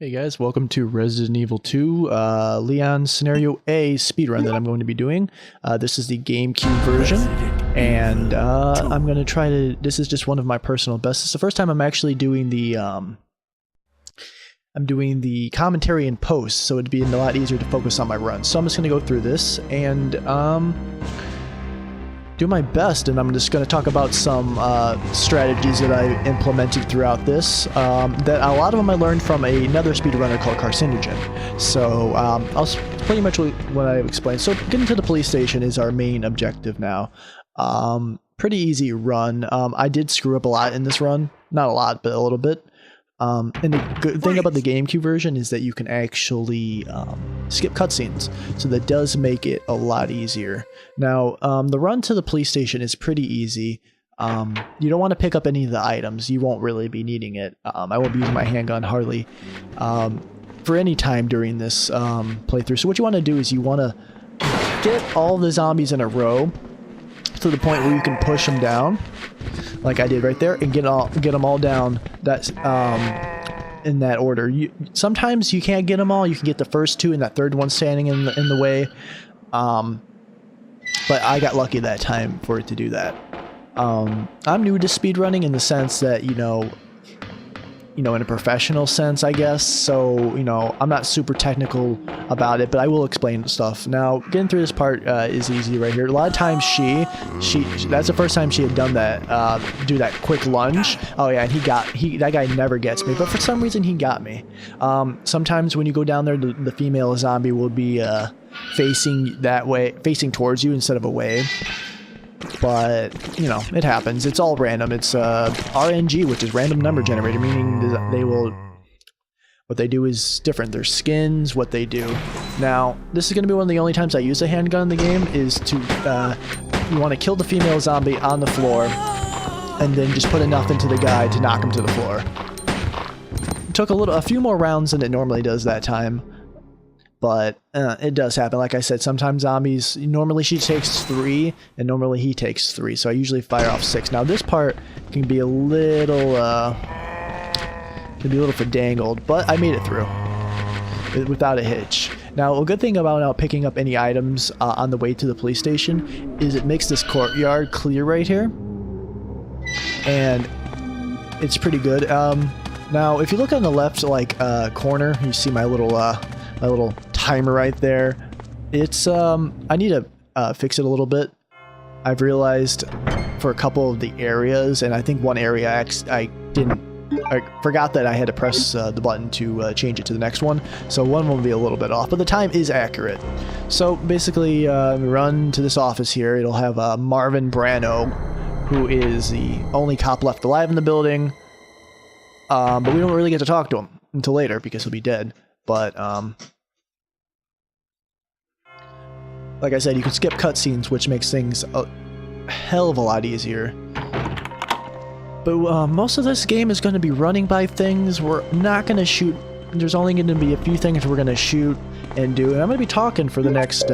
Hey guys, welcome to Resident Evil 2 Leon Scenario A speedrun that I'm going to be doing. This is the GameCube version, and I'm going to try to... This is just one of my personal bests. It's the first time I'm actually doing the... I'm doing the commentary in post, so it'd be a lot easier to focus on my run. So I'm just going to go through this and do my best, and I'm just going to talk about some strategies that I implemented throughout this. That a lot of them I learned from another speedrunner called Carcinogen. So I'll pretty much what I explained. So getting to the police station is our main objective now. Pretty easy run. I did screw up a lot in this run. Not a lot, but a little bit. And the good thing about the GameCube version is that you can actually skip cutscenes, so that does make it a lot easier. Now, the run to the police station is pretty easy. You don't want to pick up any of the items. You won't really be needing it. I won't be using my handgun hardly for any time during this playthrough. So what you want to do is you want to get all the zombies in a row to the point where you can push them down, like I did right there, and get them all down. That's in that order. Sometimes you can't get them all. You can get the first two, and that third one standing in the way. But I got lucky that time for it to do that. I'm new to speedrunning in the sense that in a professional sense, I guess. So, I'm not super technical about it, but I will explain stuff. Now, getting through this part is easy right here. A lot of times that's the first time she had done that, do that quick lunge. Oh yeah, and that guy never gets me, but for some reason he got me. Sometimes when you go down there, the female zombie will be facing that way, facing towards you instead of away. But, it happens. It's all random. It's RNG, which is random number generator, meaning what they do is different. Their skins, what they do. Now, this is going to be one of the only times I use a handgun in the game, is to, you want to kill the female zombie on the floor, and then just put enough into the guy to knock him to the floor. It took a few more rounds than it normally does that time. But it does happen. Like I said, sometimes zombies, normally she takes 3, and normally he takes 3. So I usually fire off 6. Now this part can be a little fadangled, but I made it through without a hitch. Now, a good thing about not picking up any items on the way to the police station is it makes this courtyard clear right here, and it's pretty good. Now, if you look on the left, corner, you see my little timer right there. It's I need to fix it a little bit. I've realized for a couple of the areas, and I think one area I forgot that I had to press the button to change it to the next one, so one will be a little bit off, but the time is accurate. So basically, we run to this office here. It'll have Marvin Brano, who is the only cop left alive in the building, but we don't really get to talk to him until later because he'll be dead. But like I said, you can skip cutscenes, which makes things a hell of a lot easier. But most of this game is going to be running by things. We're not going to shoot. There's only going to be a few things we're going to shoot and do. And I'm going to be talking for the next,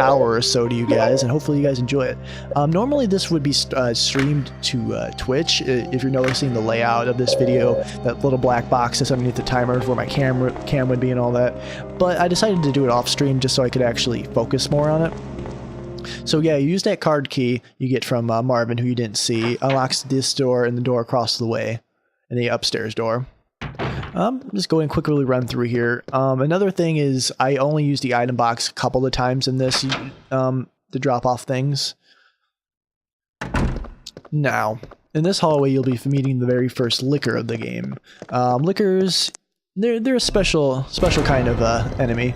hour or so to you guys, and hopefully you guys enjoy it. Normally this would be streamed to Twitch. If you're noticing the layout of this video, that little black box is underneath the timer where my cam would be and all that. But I decided to do it off stream just so I could actually focus more on it. So yeah, you use that card key you get from Marvin, who you didn't see. Unlocks this door and the door across the way, and the upstairs door. Just go and quickly run through here. Another thing is I only use the item box a couple of times in this to drop off things. Now, in this hallway, you'll be meeting the very first licker of the game. Lickers, they're a special kind of enemy.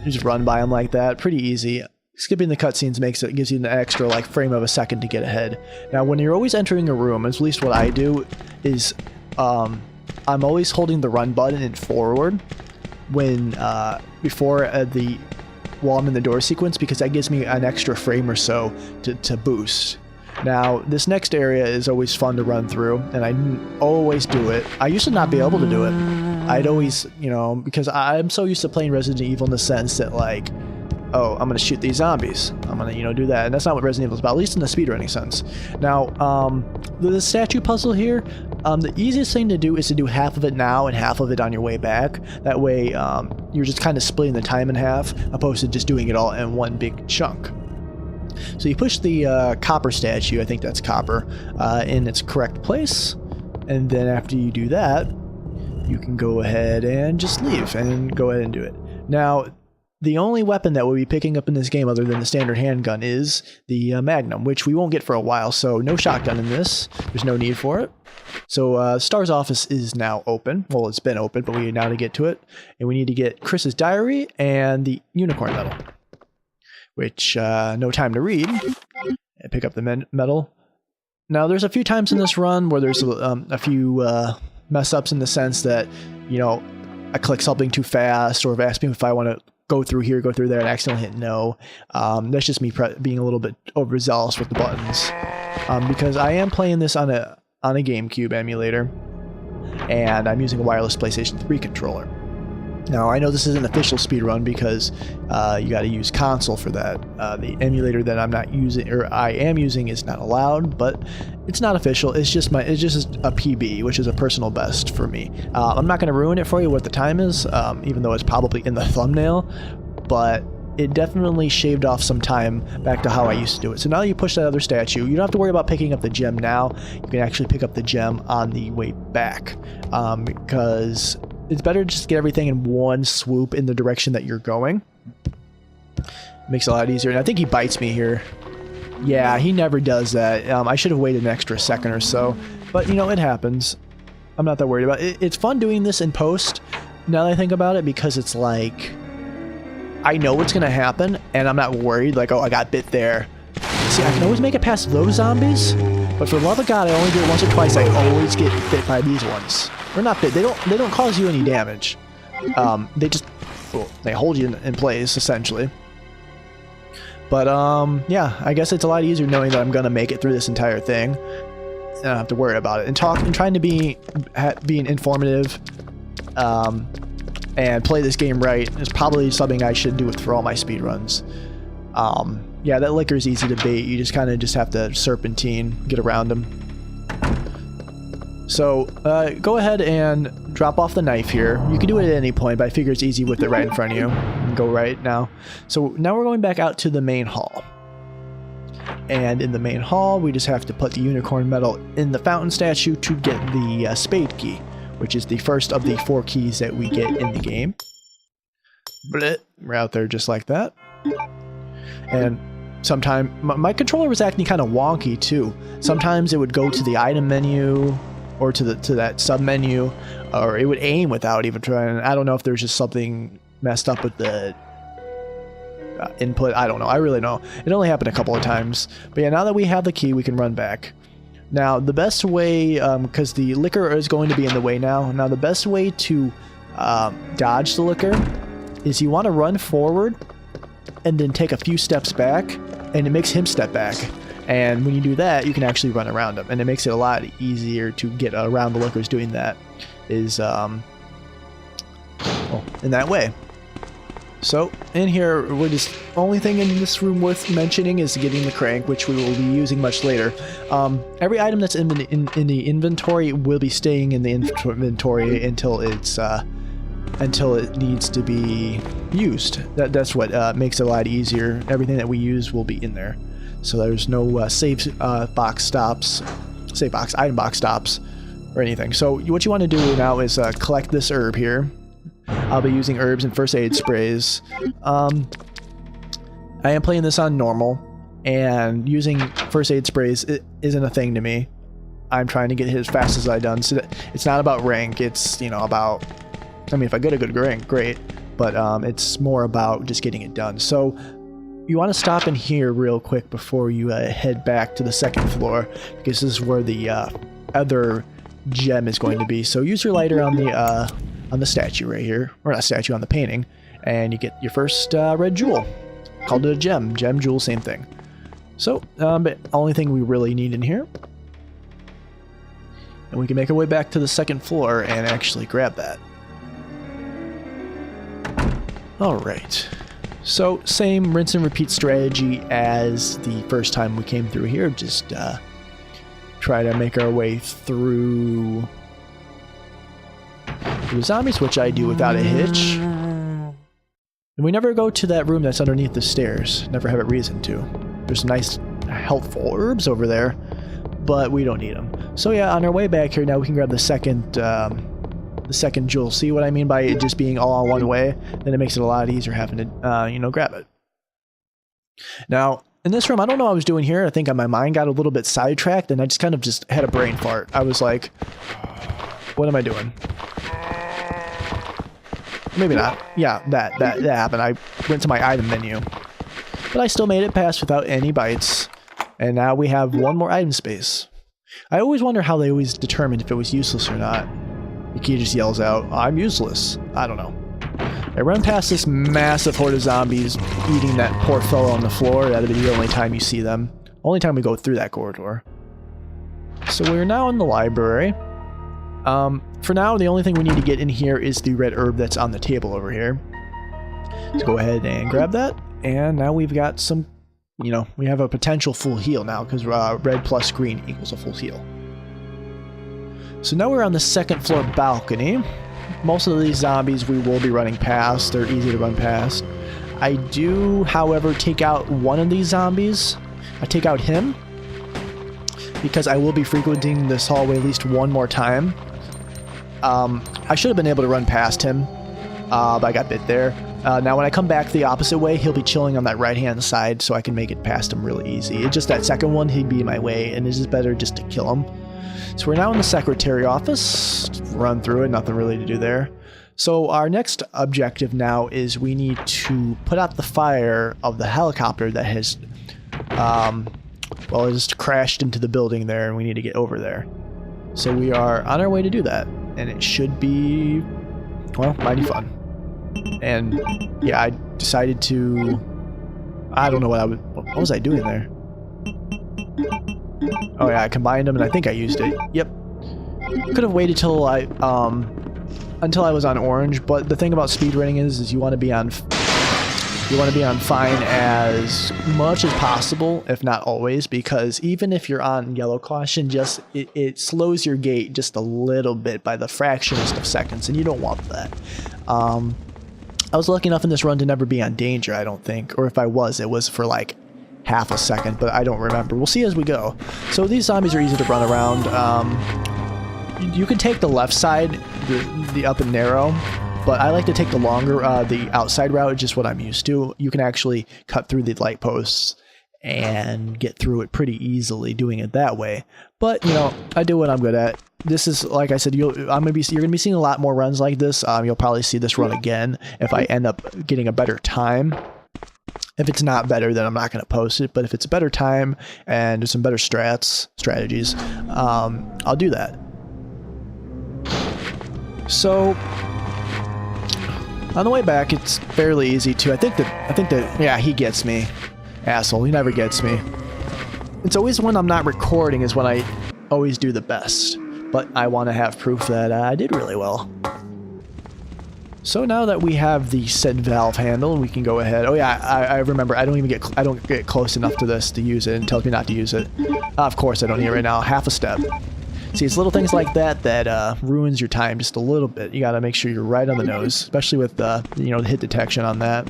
You just run by them like that, pretty easy. Skipping the cutscenes gives you an extra frame of a second to get ahead. Now, when you're always entering a room, at least what I do is I'm always holding the run button and forward when while I'm in the door sequence, because that gives me an extra frame or so to boost. Now, this next area is always fun to run through, and I always do it. I used to not be able to do it. I'd always, because I'm so used to playing Resident Evil in the sense that oh, I'm going to shoot these zombies. I'm going to, do that. And that's not what Resident Evil is about, at least in the speedrunning sense. Now, the statue puzzle here, The easiest thing to do is to do half of it now and half of it on your way back. That way, you're just kind of splitting the time in half, opposed to just doing it all in one big chunk. So you push the copper statue, I think that's copper, in its correct place, and then after you do that, you can go ahead and just leave and go ahead and do it. Now, the only weapon that we'll be picking up in this game other than the standard handgun is the Magnum, which we won't get for a while, so no shotgun in this. There's no need for it. So Star's office is now open. Well, it's been open, but we need now to get to it. And we need to get Chris's diary and the unicorn medal, which no time to read. And pick up the medal. Now, there's a few times in this run where there's a few mess ups in the sense that, you know, I click something too fast, or if I ask me if I want to go through here, go through there, and accidentally hit no. That's just me being a little bit overzealous with the buttons, because I am playing this on a GameCube emulator, and I'm using a wireless PlayStation 3 controller. Now, I know this isn't an official speedrun because you got to use console for that. The emulator that I'm not using, or I am using, is not allowed, but it's not official. It's just a PB, which is a personal best for me. I'm not going to ruin it for you what the time is, even though it's probably in the thumbnail, but it definitely shaved off some time back to how I used to do it. So now you push that other statue. You don't have to worry about picking up the gem now. You can actually pick up the gem on the way back, because it's better to just get everything in one swoop in the direction that you're going. Makes it a lot easier. And I think he bites me here. Yeah, he never does that. I should have waited an extra second or so. But, you know, it happens. I'm not that worried about it. It's fun doing this in post, now that I think about it, because it's like, I know what's going to happen, and I'm not worried, like, oh, I got bit there. See, I can always make it past those zombies, but for the love of God, I only do it once or twice. I always get bit by these ones. Or not bit. They don't cause you any damage. They just, well, they hold you in place, essentially. But, yeah, I guess it's a lot easier knowing that I'm going to make it through this entire thing. And I don't have to worry about it. And trying to being informative, and play this game right is probably something I should do for all my speedruns. Yeah, that liquor is easy to bait. You just kind of have to serpentine, get around them. So, go ahead and drop off the knife here. You can do it at any point, but I figure it's easy with it right in front of you. Go right now. So now we're going back out to the main hall. And in the main hall, we just have to put the unicorn medal in the fountain statue to get the spade key, which is the first of the 4 keys that we get in the game. Blech, we're out there just like that. And sometimes my controller was acting kind of wonky too. Sometimes it would go to the item menu or to that sub menu, or it would aim without even trying. I don't know if there's just something messed up with the input. I don't know. I really don't know. It only happened a couple of times. But yeah, now that we have the key, we can run back. Now, the best way, because the liquor is going to be in the way now. Now, the best way to dodge the liquor is you want to run forward and then take a few steps back, and it makes him step back. And when you do that, you can actually run around him, and it makes it a lot easier to get around the liquors doing that, is in that way. So, in here, only thing in this room worth mentioning is getting the crank, which we will be using much later. Every item that's in the inventory will be staying in the inventory until it needs to be used. That's what makes it a lot easier. Everything that we use will be in there. So there's no item box stops, or anything. So what you want to do now is collect this herb here. I'll be using herbs and first aid sprays. I am playing this on normal, and using first aid sprays isn't a thing to me. I'm trying to get hit as fast as I've done. So it's not about rank. It's, you know, about, I mean, if I get a good rank, great. But it's more about just getting it done. So you want to stop in here real quick before you head back to the second floor, because this is where the other gem is going to be. So use your lighter on the statue right here, or not statue, on the painting, and you get your first red jewel. Called it a gem. Gem, jewel, same thing. So, but only thing we really need in here. And we can make our way back to the second floor and actually grab that. Alright. So, same rinse and repeat strategy as the first time we came through here. Just try to make our way through the zombies, which I do without a hitch. And we never go to that room that's underneath the stairs. Never have a reason to. There's some nice, healthful herbs over there, but we don't need them. So yeah, on our way back here, now we can grab the second jewel. See what I mean by it just being all on one way? Then it makes it a lot easier having to, you know, grab it. Now, in this room, I don't know what I was doing here. I think my mind got a little bit sidetracked, and I just kind of just had a brain fart. I was like, what am I doing? Maybe not. Yeah, that happened. I went to my item menu. But I still made it past without any bites. And now we have one more item space. I always wonder how they always determined if it was useless or not. The key just yells out, I'm useless. I don't know. I run past this massive horde of zombies eating that poor fellow on the floor. That'll be the only time you see them. Only time we go through that corridor. So we're now in the library. For now, the only thing we need to get in here is the red herb that's on the table over here. Let's go ahead and grab that. And now we've got some, you know, we have a potential full heal now because red plus green equals a full heal. So now we're on the second floor balcony. Most of these zombies we will be running past. They're easy to run past. I do, however, take out one of these zombies. I take out him because I will be frequenting this hallway at least one more time. I should have been able to run past him, but I got bit there. Now when I come back the opposite way, he'll be chilling on that right-hand side, so I can make it past him really easy. It's just that second one, he'd be in my way, and it's just better just to kill him. So we're now in the secretary office. Run through it, nothing really to do there. So our next objective now is we need to put out the fire of the helicopter that has, well, it just crashed into the building there, and we need to get over there. So we are on our way to do that, and it should be, well, mighty fun. And yeah, I decided to, I don't know what was I doing there? Oh yeah, I combined them and I think I used it. Yep. Could have waited till until I was on orange, but the thing about speedrunning is you want to be on fine as much as possible, if not always, because even if you're on yellow caution, just it slows your gait just a little bit by the fractionest of seconds, and you don't want that. I was lucky enough in this run to never be on danger, I don't think, or if I was, it was for like half a second, but I don't remember. We'll see as we go. So these zombies are easy to run around. You can take the left side, the up and narrow, but I like to take the longer, the outside route, just what I'm used to. You can actually cut through the light posts and get through it pretty easily doing it that way. But, you know, I do what I'm good at. This is, like I said, you're gonna be seeing a lot more runs like this. You'll probably see this run again if I end up getting a better time. If it's not better, then I'm not going to post it. But if it's a better time and there's some better strategies, I'll do that. So on the way back, it's fairly easy too. I think that yeah, he gets me, asshole. He never gets me. It's always when I'm not recording is when I always do the best. But I want to have proof that I did really well. So now that we have the said valve handle, we can go ahead. Oh yeah, I remember. I don't get close enough to this to use it, and tells me not to use it. Of course, I don't need it right now. Half a step. See, it's little things like that that ruins your time just a little bit. You got to make sure you're right on the nose, especially with the hit detection on that.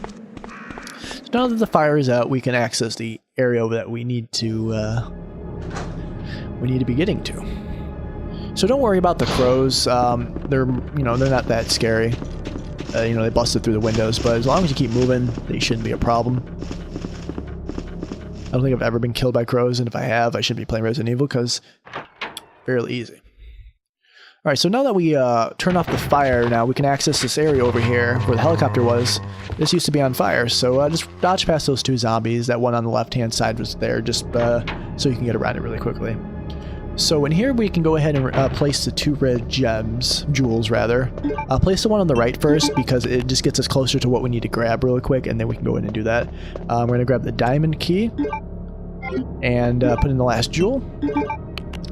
So now that the fire is out, we can access the area that we need to be getting to. So don't worry about the crows. They're not that scary. They busted through the windows, but as long as you keep moving, they shouldn't be a problem. I don't think I've ever been killed by crows, and if I have, I should be playing Resident Evil, because fairly easy. Alright, so now that we turn off the fire, now we can access this area over here where the helicopter was. This used to be on fire, so just dodge past those two zombies. That one on the left-hand side was there, just so you can get around it really quickly. So in here we can go ahead and place the two red jewels rather. Place the one on the right first because it just gets us closer to what we need to grab really quick, and then we can go in and do that. We're going to grab the diamond key and put in the last jewel.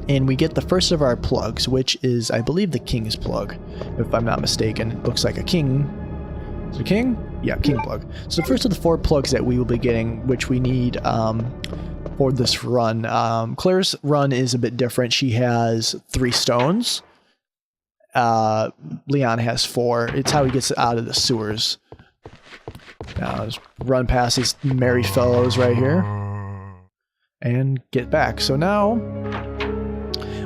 And we get the first of our plugs, which is, I believe, the king's plug, if I'm not mistaken. It looks like a king. Is it a king? Yeah, king plug. So the first of the 4 plugs that we will be getting, which we need for this run. Claire's run is a bit different. She has 3 stones. Leon has 4. It's how he gets out of the sewers. Now let's run past these merry fellows right here and get back. So now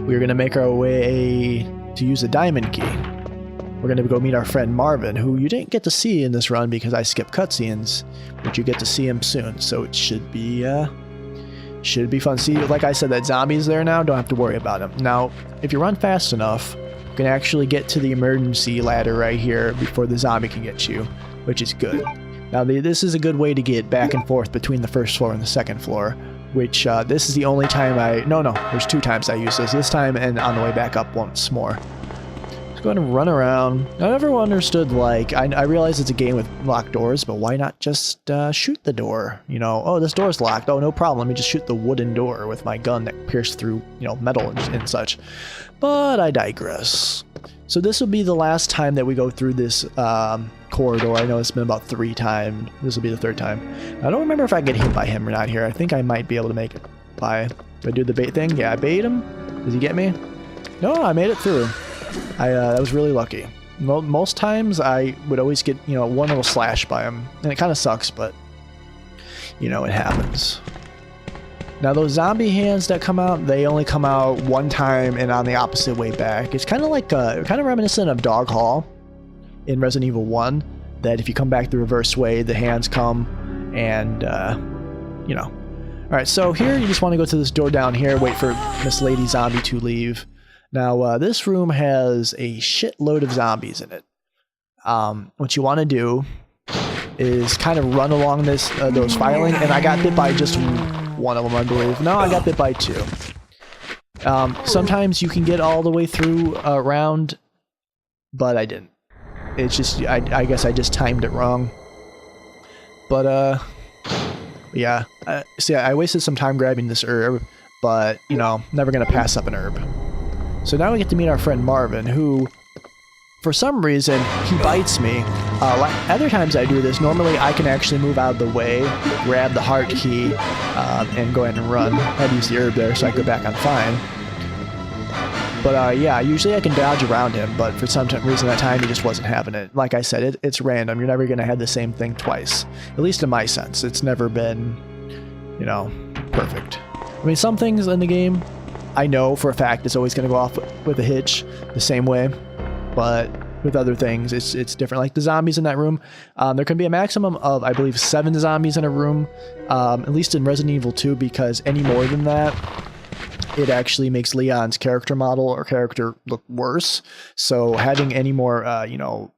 we're going to make our way to use the diamond key. We're going to go meet our friend Marvin, who you didn't get to see in this run because I skipped cutscenes, but you get to see him soon. So it should be fun. See, like I said, that zombie's there now. Don't have to worry about him. Now, if you run fast enough, you can actually get to the emergency ladder right here before the zombie can get you, which is good. Now, this is a good way to get back and forth between the first floor and the second floor, which this is the only time no, there's 2 times I use this time and on the way back up once more. Let's go ahead and run around. I never understood, like, I realize it's a game with locked doors, but why not just shoot the door? You know, oh, this door's locked. Oh, no problem. Let me just shoot the wooden door with my gun that pierced through, you know, metal and such. But I digress. So this will be the last time that we go through this corridor. I know it's been about 3 times. This will be the 3rd time. I don't remember if I get hit by him or not here. I think I might be able to make it by... Do I do the bait thing? Yeah, I bait him. Does he get me? No, I made it through. That was really lucky. Most times I would always get, you know, one little slash by him. And it kind of sucks, but, you know, it happens. Now those zombie hands that come out, they only come out 1 time and on the opposite way back. It's kind of like, kind of reminiscent of Dog Hall in Resident Evil 1, that if you come back the reverse way, the hands come and, you know. Alright, so here you just want to go to this door down here, wait for Miss Lady Zombie to leave. Now, this room has a shitload of zombies in it. What you want to do is kind of run along those filing, and I got bit by just 1 of them, I believe. No, I got bit by 2. Sometimes you can get all the way through a round, but I didn't. It's just, I guess I just timed it wrong. But, yeah. See, I wasted some time grabbing this herb, but, you know, never gonna pass up an herb. So now we get to meet our friend Marvin, who, for some reason, he bites me. Other times I do this, normally I can actually move out of the way, grab the heart key, and go ahead and run. I had to use the herb there so I go back on fine. But yeah, usually I can dodge around him, but for some reason that time he just wasn't having it. Like I said, it's random. You're never going to have the same thing twice. At least in my sense. It's never been, you know, perfect. I mean, some things in the game, I know for a fact it's always going to go off with a hitch the same way, but with other things, it's different. Like the zombies in that room, there can be a maximum of, I believe, 7 zombies in a room, at least in Resident Evil 2, because any more than that, it actually makes Leon's character model or character look worse. So having any more, you know,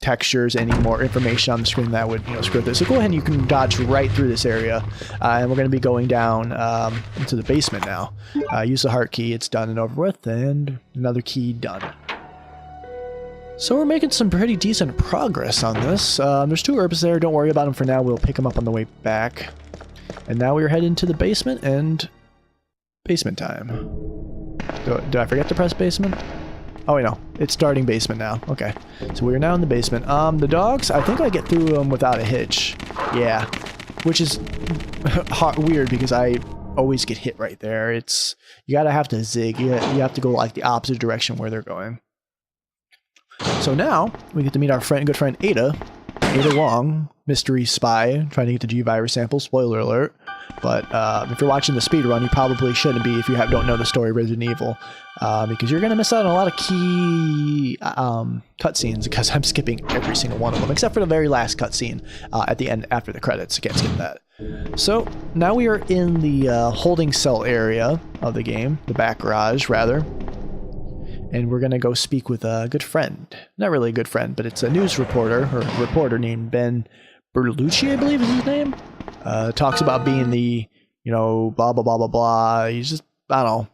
textures, any more information on the screen, that would, you know, screw this. So go ahead and you can dodge right through this area, and we're going to be going down into the basement now. Use the heart key, it's done and over with, and another key done. So we're making some pretty decent progress on this. There's 2 herbs there, don't worry about them for now, we'll pick them up on the way back. And now we're heading to the basement, and basement time. Did I forget to press basement? Oh, wait, no. It's starting basement now. Okay. So we're now in the basement. The dogs, I think I get through them without a hitch. Yeah. Which is weird because I always get hit right there. It's, you gotta have to zig. You have to go like the opposite direction where they're going. So now we get to meet our good friend Ada. Ada Wong, mystery spy, trying to get the G-Virus sample. Spoiler alert. But if you're watching the speedrun, you probably shouldn't be if you don't know the story of Resident Evil. Because you're going to miss out on a lot of key cutscenes, because I'm skipping every single one of them, except for the very last cutscene at the end after the credits. I can't skip that. So now we are in the holding cell area of the game, the back garage, rather. And we're going to go speak with a good friend. Not really a good friend, but it's a news reporter, or a reporter named Ben Bertolucci, I believe is his name. Talks about being the, you know, blah, blah, blah, blah, blah. He's just, I don't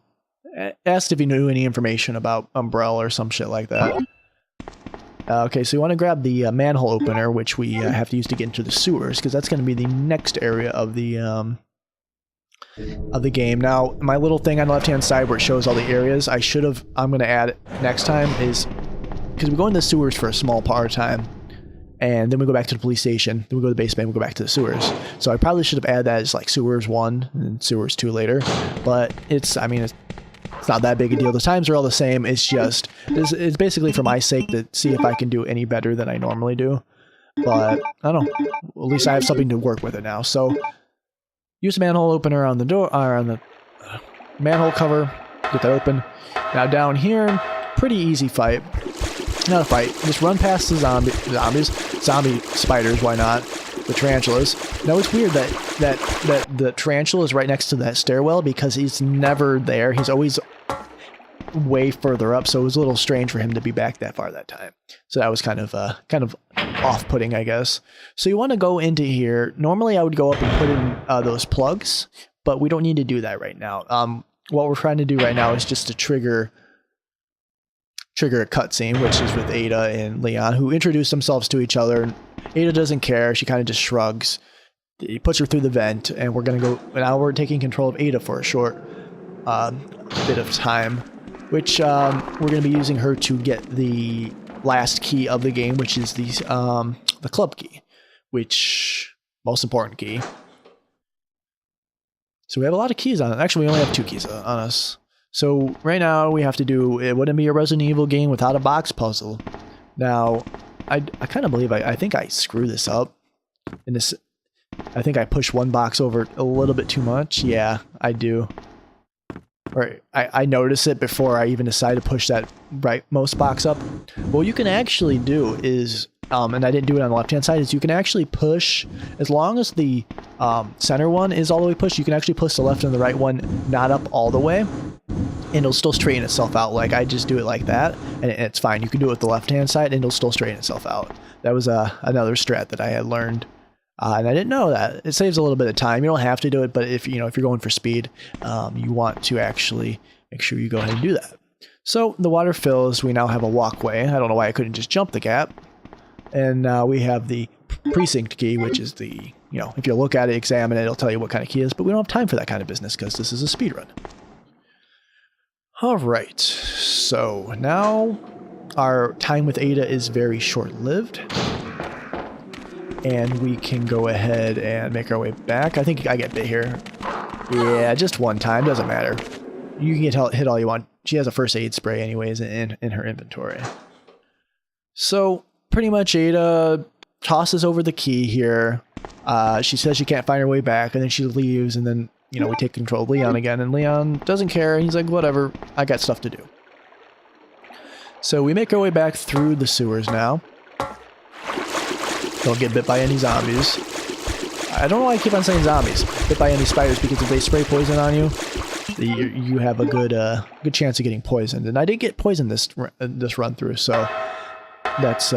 know, asked if he knew any information about Umbrella or some shit like that. Okay, so you want to grab the manhole opener, which we have to use to get into the sewers, because that's going to be the next area of the game. Now, my little thing on the left-hand side where it shows all the areas, I'm going to add it next time, is because we go in the sewers for a small part of time, and then we go back to the police station, then we go to the basement, we go back to the sewers. So I probably should have added that as like sewers 1 and sewers 2 later, but it's not that big a deal. The times are all the same. It's just, it's basically for my sake to see if I can do any better than I normally do. But I don't know, at least I have something to work with it now. So use the manhole opener on the door, or on the manhole cover, get that open. Now down here, pretty easy fight. Not a fight, just run past the zombie spiders, why not? The tarantulas. Now it's weird that the tarantula is right next to that stairwell because he's never there. He's always way further up, so it was a little strange for him to be back that far that time. So that was kind of off-putting, I guess. So you want to go into here. Normally I would go up and put in those plugs, but we don't need to do that right now. What we're trying to do right now is just to trigger a cutscene, which is with Ada and Leon, who introduce themselves to each other. Ada doesn't care. She kind of just shrugs. He puts her through the vent, and we're going to go... Now we're taking control of Ada for a short bit of time, which we're going to be using her to get the last key of the game, which is the club key, which... most important key. So we have a lot of keys on it. Actually, we only have 2 keys on us. So right now we have to do, it wouldn't be a Resident Evil game without a box puzzle. Now, I kind of believe, I think I screw this up. In this, I think I push one box over a little bit too much. Yeah, I do. Or I notice it before I even decide to push that rightmost box up. What you can actually do is, and I didn't do it on the left-hand side, is you can actually push, as long as the center one is all the way pushed, you can actually push the left and the right one not up all the way, and it'll still straighten itself out. Like, I just do it like that, and it's fine. You can do it with the left-hand side, and it'll still straighten itself out. That was another strat that I had learned, and I didn't know that. It saves a little bit of time. You don't have to do it, but if you're going for speed, you want to actually make sure you go ahead and do that. So the water fills. We now have a walkway. I don't know why I couldn't just jump the gap. And now we have the precinct key, which is the, if you look at it, examine it, it'll tell you what kind of key it is, but we don't have time for that kind of business because this is a speed run. All right, so now our time with Ada is very short-lived, and we can go ahead and make our way back. I think I get bit here. Yeah, just one time, doesn't matter. You can get hit all you want. She has a first aid spray anyways in her inventory. So pretty much Ada tosses over the key here. She says she can't find her way back, and then she leaves, and then, we take control of Leon again, and Leon doesn't care. He's like, whatever, I got stuff to do. So we make our way back through the sewers now. Don't get bit by any zombies. I don't know why I keep on saying zombies. Bit by any spiders, because if they spray poison on you, you have a good chance of getting poisoned. And I did get poisoned this run through, so that's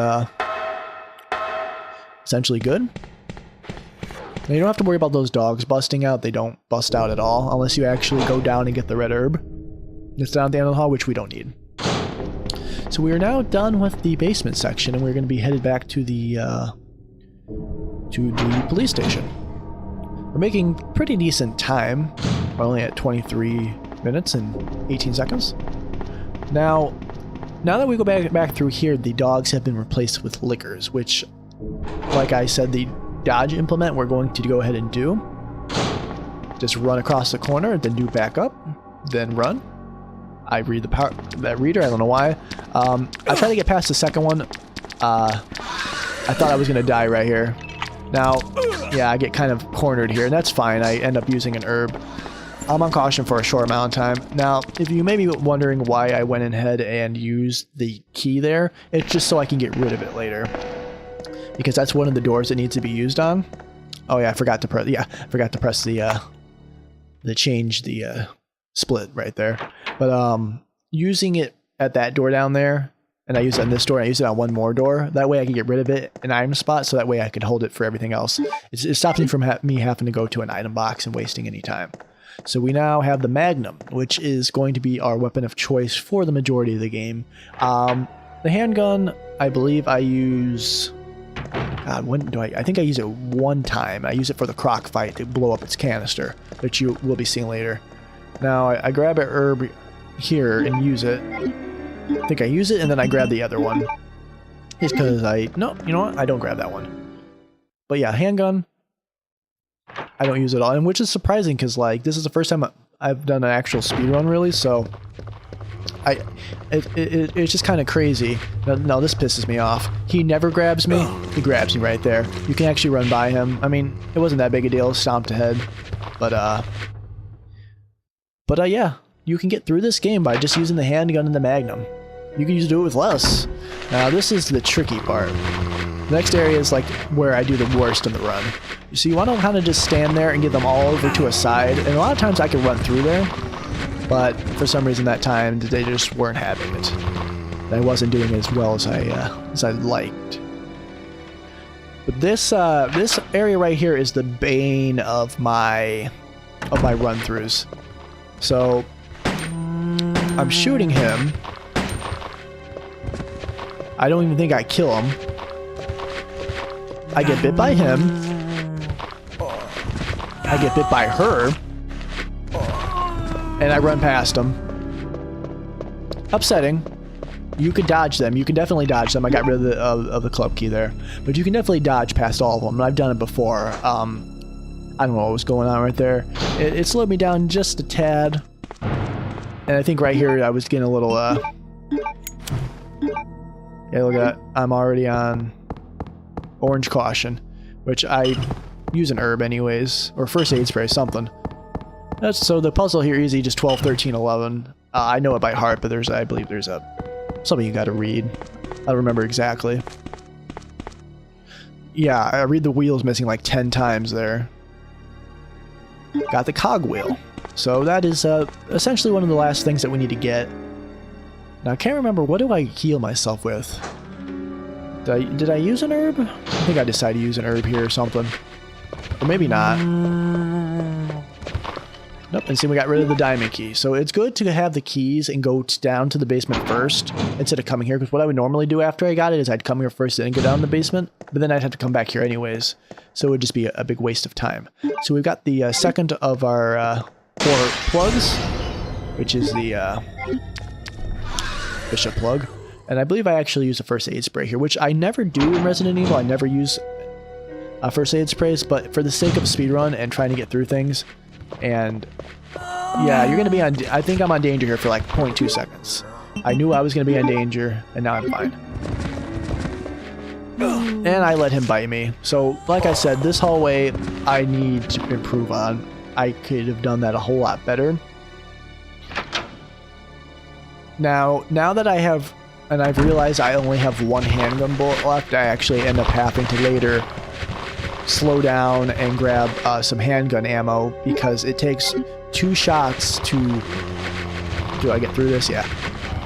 essentially good. Now, you don't have to worry about those dogs busting out. They don't bust out at all unless you actually go down and get the red herb. It's down at the end of the hall, which we don't need. So we are now done with the basement section, and we're going to be headed back to the police station. We're making pretty decent time. We're only at 23 minutes and 18 seconds. Now that we go back through here, the dogs have been replaced with lickers, which, like I said, the dodge implement we're going to go ahead and do. Just run across the corner, then do back up, then run. I read that reader, I don't know why. I tried to get past the second one. I thought I was going to die right here. Now, yeah, I get kind of cornered here, and that's fine. I end up using an herb. I'm on caution for a short amount of time. Now, if you may be wondering why I went ahead and used the key there, it's just so I can get rid of it later. Because that's one of the doors that needs to be used on. Oh yeah, I forgot to press the change the split right there. But using it at that door down there, and I use it on this door, and I use it on one more door. That way I can get rid of it in an item spot, so that way I can hold it for everything else. It stops me from me having to go to an item box and wasting any time. So we now have the Magnum, which is going to be our weapon of choice for the majority of the game. The handgun, I believe I use... God, when do I think I use it one time. I use it for the croc fight to blow up its canister, which you will be seeing later. Now, I grab an herb here and use it. I think I use it, and then I grab the other one. is because no, you know what? I don't grab that one. But yeah, handgun, I don't use it at all, and which is surprising because like this is the first time I've done an actual speedrun really, so it's just kind of crazy. No, this pisses me off. He never grabs me. He grabs me right there. You can actually run by him. I mean, it wasn't that big a deal. Stomped ahead, but yeah, you can get through this game by just using the handgun and the magnum. You can do it with less. Now this is the tricky part. The next area is like where I do the worst in the run. So you want to kind of just stand there and get them all over to a side. And a lot of times I can run through there, but for some reason that time they just weren't having it. I wasn't doing it as well as I liked. But this area right here is the bane of my run-throughs. So I'm shooting him. I don't even think I kill him. I get bit by him. I get bit by her. And I run past him. Upsetting. You could dodge them. You can definitely dodge them. I got rid of the club key there. But you can definitely dodge past all of them. And I've done it before. I don't know what was going on right there. It slowed me down just a tad. And I think right here I was getting a little... Yeah, look at that. I'm already on orange caution, which I use an herb anyways, or first aid spray, something. So the puzzle here easy, just 12, 13, 11. I know it by heart, but I believe there's something you got to read. I don't remember exactly. Yeah, I read the wheels missing like 10 times there. Got the cogwheel. So that is essentially one of the last things that we need to get. Now I can't remember, what do I heal myself with? Did I use an herb? I think I decided to use an herb here or something. Or maybe not. Nope, and see, we got rid of the diamond key. So it's good to have the keys and go down to the basement first instead of coming here, because what I would normally do after I got it is I'd come here first and then go down the basement, but then I'd have to come back here anyways. So it would just be a big waste of time. So we've got the second of our 4 plugs, which is the bishop plug. And I believe I actually use a first aid spray here, which I never do in Resident Evil. I never use first aid sprays, but for the sake of speedrun and trying to get through things, and yeah, you're going to be on... I think I'm on danger here for like 0.2 seconds. I knew I was going to be on danger, and now I'm fine. And I let him bite me. So, like I said, this hallway I need to improve on. I could have done that a whole lot better. Now that I have... and I've realized I only have 1 handgun bullet left, I actually end up having to later slow down and grab some handgun ammo, because it takes 2 shots to... Do I get through this? Yeah.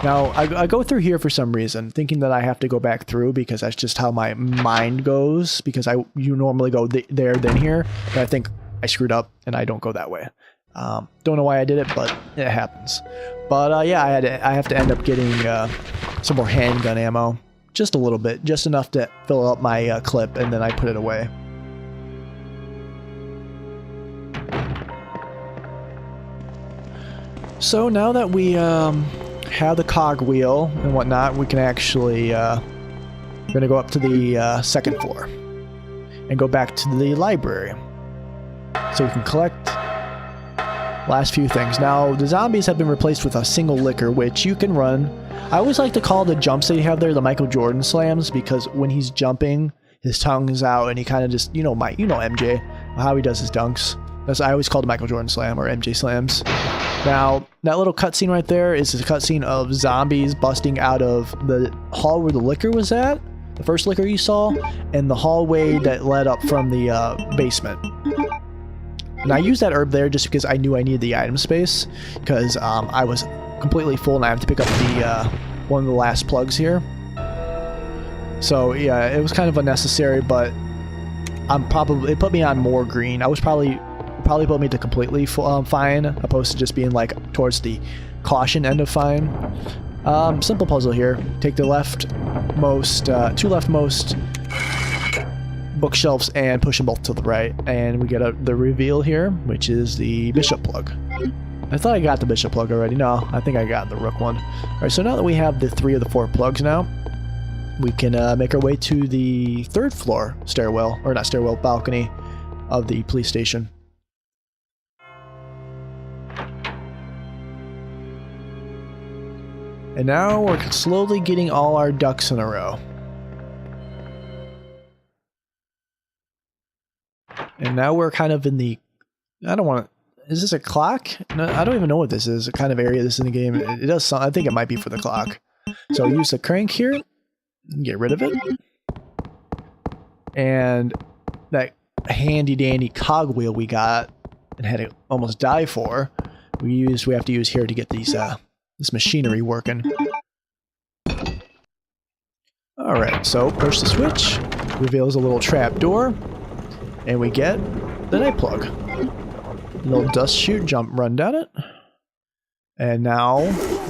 Now, I go through here for some reason, thinking that I have to go back through, because that's just how my mind goes, because you normally go there, then here, but I think I screwed up, and I don't go that way. Don't know why I did it, but it happens. But yeah, I have to end up getting some more handgun ammo. Just a little bit, just enough to fill up my clip, and then I put it away. So now that we have the cogwheel and whatnot, we can actually... we're going to go up to the 2nd floor and go back to the library. So we can collect last few things. Now, the zombies have been replaced with a single licker, which you can run. I always like to call the jumps that you have there the Michael Jordan slams, because when he's jumping, his tongue is out and he kind of just, you know MJ, how he does his dunks. I always call it Michael Jordan slam or MJ slams. Now, that little cutscene right there is a cutscene of zombies busting out of the hall where the liquor was at, the first liquor you saw, and the hallway that led up from the basement. And I used that herb there just because I knew I needed the item space, because I was completely full and I have to pick up the one of the last plugs here. So yeah, it was kind of unnecessary, but it put me on more green. I was probably put me to completely fine, opposed to just being like towards the caution end of fine. Simple puzzle here. Take the two leftmost bookshelves and push them both to the right, and we get the reveal here, which is the bishop plug. I thought I got the bishop plug already. No, I think I got the rook one. Alright, so now that we have the 3 of the 4 plugs now, we can make our way to the 3rd floor stairwell, or not stairwell, balcony of the police station. And now we're slowly getting all our ducks in a row. And now we're kind of in the... I don't want to... Is this a clock? No, I don't even know what this is. What kind of area this is in the game. It does sound... I think it might be for the clock. So use the crank here. Get rid of it. And that handy dandy cogwheel we got and had to almost die for, we have to use here to get these this machinery working. Alright, so push the switch, reveals a little trap door, and we get the night plug. A little dust chute, run down it. And now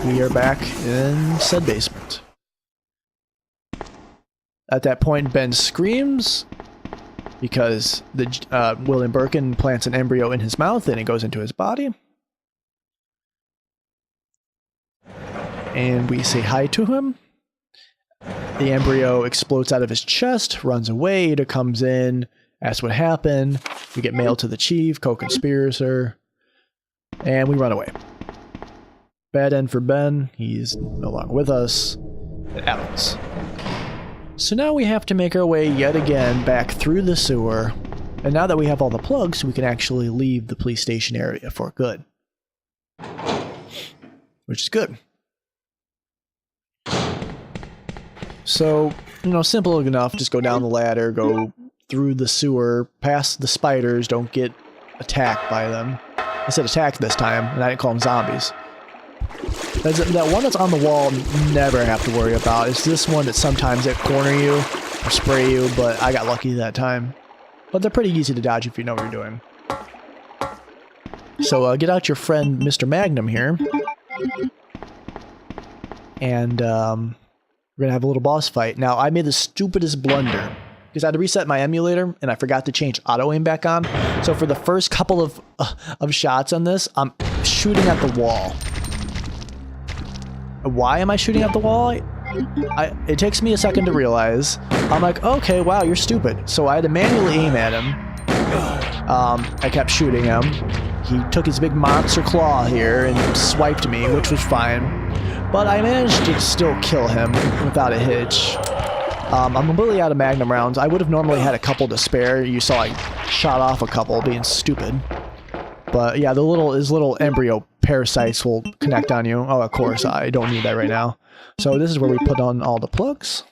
we are back in said basement. At that point, Ben screams because the William Birkin plants an embryo in his mouth and it goes into his body. And we say hi to him. The embryo explodes out of his chest, runs away. Ada comes in, asks what happened. We get mailed to the chief, co-conspirator, and we run away. Bad end for Ben. He's no longer with us. It happens. So now we have to make our way yet again back through the sewer. And now that we have all the plugs, we can actually leave the police station area for good. Which is good. So, you know, simple enough. Just go down the ladder, go through the sewer, past the spiders, don't get attacked by them. I said attacked this time, and I didn't call them zombies. That one that's on the wall, never have to worry about. It's this one that sometimes they corner you or spray you, but I got lucky that time. But they're pretty easy to dodge if you know what you're doing. So get out your friend Mr. Magnum here. And we're going to have a little boss fight. Now, I made the stupidest blunder because I had to reset my emulator and I forgot to change auto aim back on. So for the first couple of shots on this, I'm shooting at the wall. Why am I shooting at the wall? It takes me a second to realize. I'm like, okay, wow, you're stupid. So I had to manually aim at him. I kept shooting him. He took his big monster claw here and swiped me, which was fine. But I managed to still kill him without a hitch. I'm completely out of magnum rounds. I would have normally had a couple to spare. You saw I shot off a couple being stupid. But yeah, his little embryo parasites will connect on you. Oh, of course, I don't need that right now. So this is where we put on all the plugs.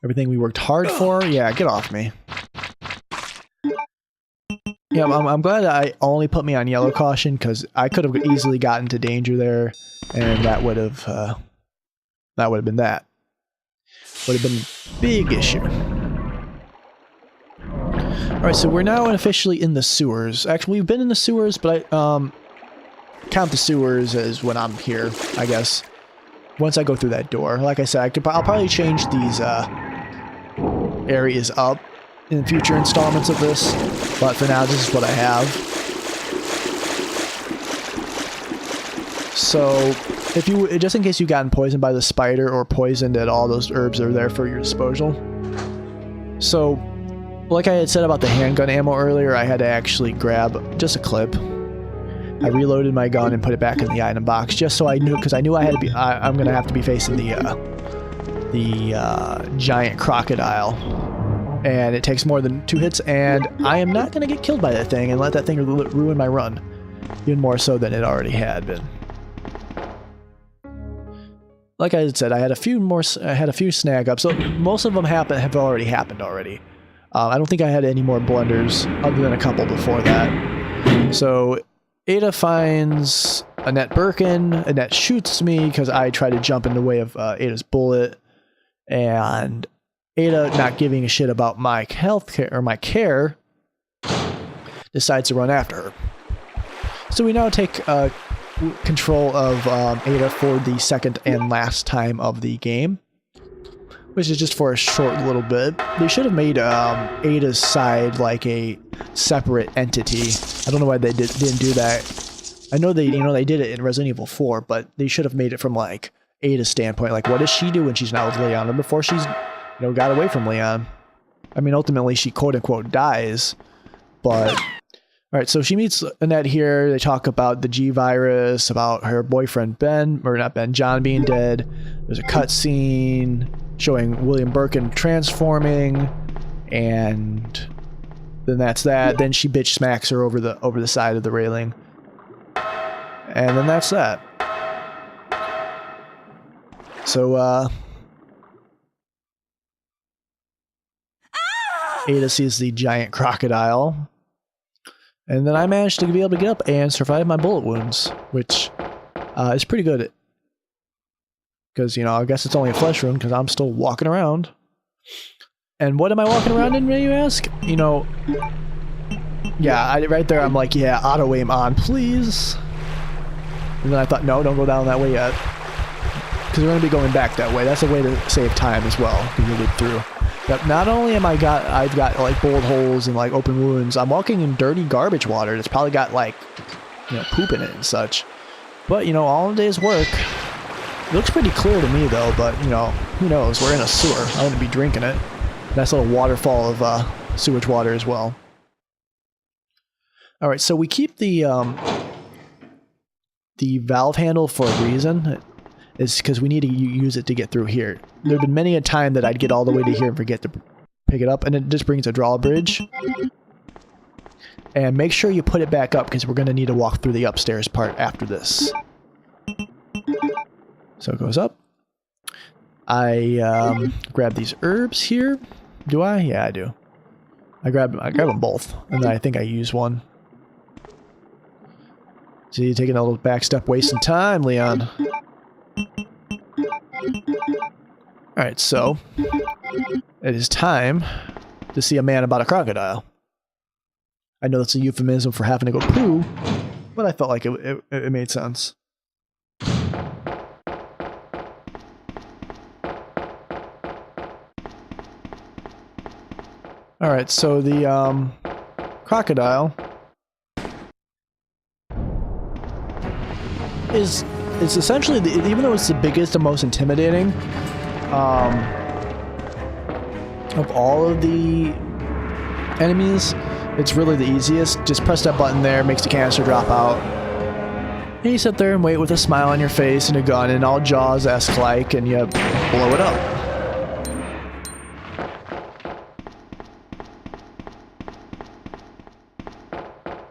Everything we worked hard for. Yeah, get off me. Yeah, I'm glad that I only put me on yellow caution because I could have easily gotten into danger there, and that would have been that. Would have been a big issue. All right, so we're now officially in the sewers. Actually, we've been in the sewers, but I count the sewers as when I'm here, I guess. Once I go through that door, like I said, I'll probably change these areas up in future installments of this, but for now, this is what I have. So, if you, just in case you've gotten poisoned by the spider or poisoned at all, those herbs are there for your disposal. So, like I had said about the handgun ammo earlier, I had to actually grab just a clip. I reloaded my gun and put it back in the item box just so I knew, because I knew I had to be. I'm gonna have to be facing the giant crocodile, and it takes more than 2 hits, and I am not gonna get killed by that thing and let that thing ruin my run, even more so than it already had been. Like I had said, I had a few snag ups. So most of them have already happened already. I don't think I had any more blunders other than a couple before that. So Ada finds Annette Birkin. Annette shoots me because I try to jump in the way of Ada's bullet. And Ada, not giving a shit about my health care or my care, decides to run after her. So we now take control of Ada for the second and last time of the game, which is just for a short little bit. They should have made Ada's side like a separate entity. I don't know why they didn't do that. I know they did it in Resident Evil 4, but they should have made it from like Ada's standpoint. Like, what does she do when she's not with Leon, or before she's, got away from Leon? I mean, ultimately, she quote-unquote dies, but... Alright, so she meets Annette here. They talk about the G virus, about her boyfriend John being dead. There's a cutscene showing William Birkin transforming, and then that's that. Then she bitch smacks her over the side of the railing. And then that's that. So, Ada sees the giant crocodile. And then I managed to be able to get up and survive my bullet wounds, which is pretty good. Because, I guess it's only a flesh wound because I'm still walking around. And what am I walking around in, you ask? Yeah, right there I'm like, yeah, auto aim on, please. And then I thought, no, don't go down that way yet. Because we're going to be going back that way. That's a way to save time as well, because you get through. But not only I've got like bullet holes and like open wounds, I'm walking in dirty garbage water that's probably got like, poop in it and such. But, all in a day's work. It looks pretty clear to me though, but, who knows? We're in a sewer. I wouldn't be drinking it. Nice little waterfall of sewage water as well. Alright, so we keep the valve handle for a reason. Is because we need to use it to get through here. There have been many a time that I'd get all the way to here and forget to pick it up, and it just brings a drawbridge. And make sure you put it back up, because we're going to need to walk through the upstairs part after this. So it goes up. I grab these herbs here. Do I? Yeah, I do. I grab them both, and then I think I use one. See, taking a little back step, wasting time, Leon. Alright, so it is time to see a man about a crocodile. I know that's a euphemism for having to go poo, but I felt like it made sense. Alright, so the crocodile is essentially, even though it's the biggest and most intimidating of all of the enemies, it's really the easiest. Just press that button there, makes the canister drop out. And you sit there and wait with a smile on your face and a gun and all Jaws-esque like, and you blow it up.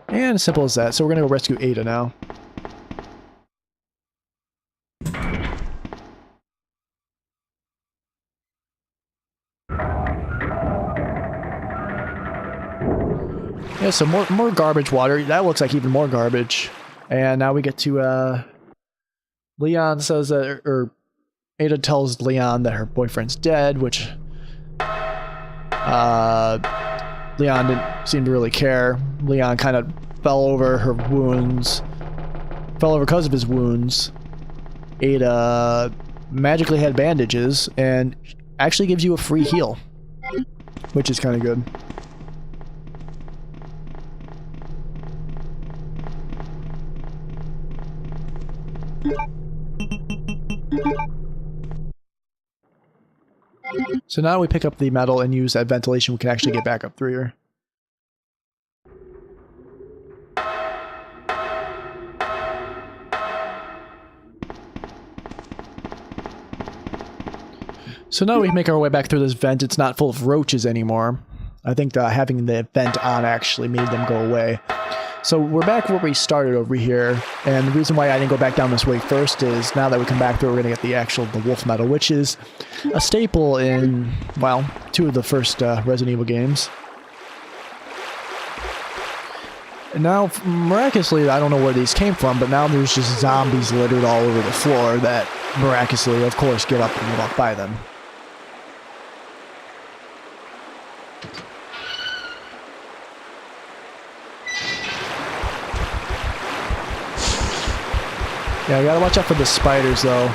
And as simple as that. So we're gonna go rescue Ada now. Yeah, so more garbage water. That looks like even more garbage. And now we get to, Leon says that, or Ada tells Leon that her boyfriend's dead, which, Leon didn't seem to really care. Leon kind of fell over because of his wounds. Ada magically had bandages and actually gives you a free heal, which is kind of good. So now we pick up the metal and use that ventilation, we can actually get back up through here. So now we make our way back through this vent. It's not full of roaches anymore. I think having the vent on actually made them go away. So we're back where we started over here, and the reason why I didn't go back down this way first is now that we come back through, we're going to get the wolf metal, which is a staple in, well, 2 of the first Resident Evil games. And now, miraculously, I don't know where these came from, but now there's just zombies littered all over the floor that miraculously, of course, get up and walk by them. Yeah, you gotta watch out for the spiders, though.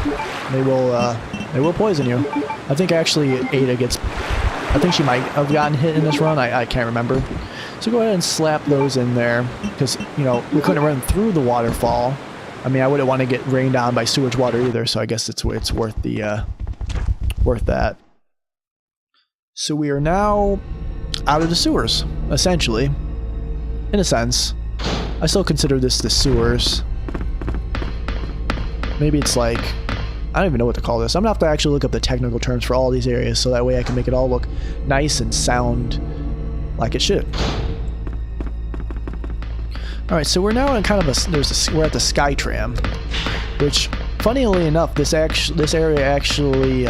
They will poison you. I think actually Ada gets... I think she might have gotten hit in this run. I can't remember. So go ahead and slap those in there, because, you know, we couldn't run through the waterfall. I mean, I wouldn't want to get rained on by sewage water either, so I guess it's worth the worth that. So we are now out of the sewers, essentially. In a sense. I still consider this the sewers. Maybe it's like... I don't even know what to call this. I'm gonna have to actually look up the technical terms for all these areas so that way I can make it all look nice and sound like it should. Alright, so we're now in kind of a... we're at the Sky Tram, which, funnily enough, this area actually